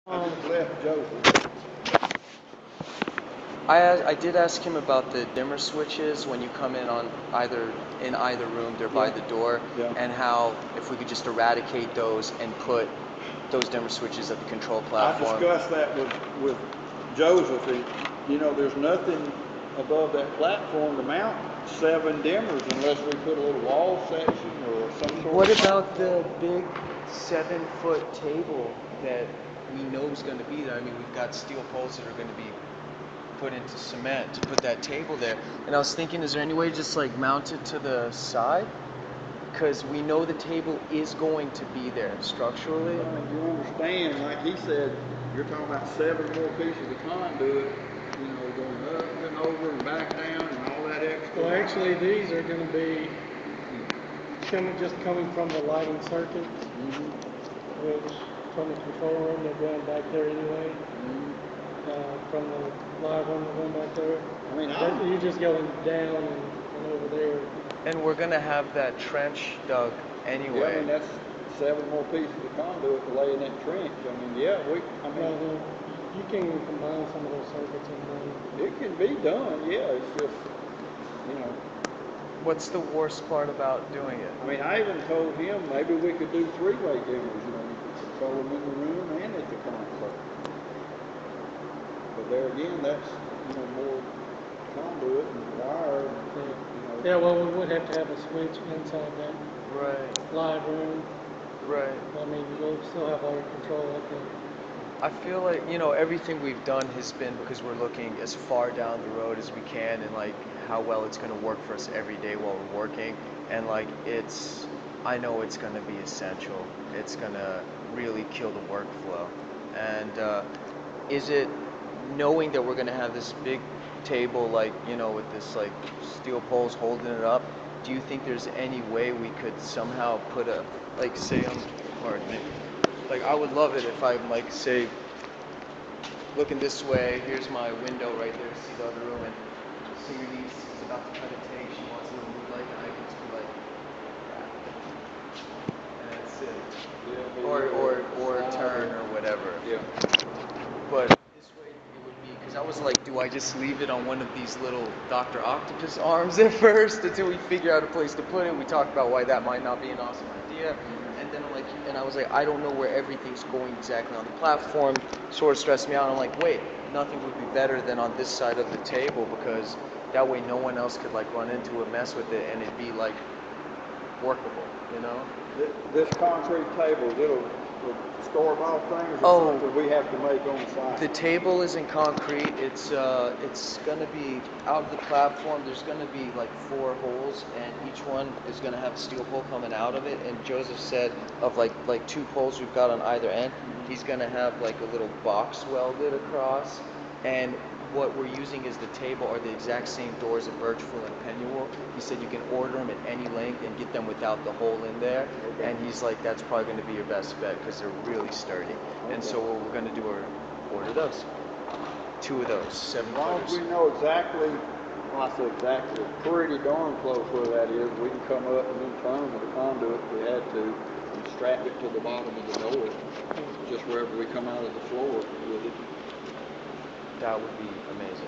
I just left Joseph. I did ask him about the dimmer switches when you come in on either room, they're by the door, and how if we could just eradicate those and put those dimmer switches at the control platform. I discussed that with Joseph. There's nothing above that platform to mount 7 dimmers unless we put a little wall section or some sort What of... about the big 7-foot table that we know is going to be there? I mean, we've got steel poles that are going to be put into cement to put that table there. And I was thinking, is there any way to just like mount it to the side? Because we know the table is going to be there structurally. You understand, like he said, you're talking about 7 more pieces of conduit, going up and over and back down and all that extra. Well, actually, these are going to be just coming from the lighting circuit, which from the control room, they're going back there anyway. From the live one, they're going back there. I mean, you're just going down and over there. And we're going to have that trench dug anyway. Yeah, I mean, that's 7 more pieces of conduit to lay in that trench. I mean, you can combine some of those circuits and then... It can be done, yeah. It's just, What's the worst part about doing it? I mean, I even told him maybe we could do 3-way dimmers, you could control them in the room and at the console. But there again, that's, more conduit and wire. Yeah, well, we would have to have a switch inside that live room. Right. I mean, you'll still have all your control at the... I feel like, everything we've done has been because we're looking as far down the road as we can and like how well it's going to work for us every day while we're working. And like I know it's going to be essential. It's going to really kill the workflow. And is it knowing that we're going to have this big table with this like steel poles holding it up, do you think there's any way we could somehow put I would love it if I'm say looking this way, here's my window right there to see the other room, and Cindy is about to cut a take, she wants a little moonlight, and I can just be like, and that's it. Yeah, or turn or whatever. Yeah. But this way it would be, because I was like, do I just leave it on one of these little Dr. Octopus arms at first until we figure out a place to put it? We talked about why that might not be an awesome idea. And then I was like, I don't know where everything's going exactly on the platform. Sort of stressed me out. I'm like, wait, nothing would be better than on this side of the table, because that way no one else could run into it, mess with it, and it'd be workable, This concrete table, it'll store-bought things or something we have to make on the side? The table is in concrete. It's going to be out of the platform. There's going to be 4 holes, and each one is going to have a steel pole coming out of it. And Joseph said of like 2 poles we've got on either end, he's going to have a little box welded across. And what we're using is the table are the exact same doors of Birchfield and Pennywood. He said you can order them at any length and get them without the hole in there. Okay. And he's like, that's probably going to be your best bet because they're really sturdy. Okay. And so what we're going to do is order those. 2 of those, 7 As long footers. as we know exactly, well, I say exactly, pretty darn close where that is, we can come up and then turn with the conduit if we had to and strap it to the bottom of the door, just wherever we come out of the floor with it. That would be amazing.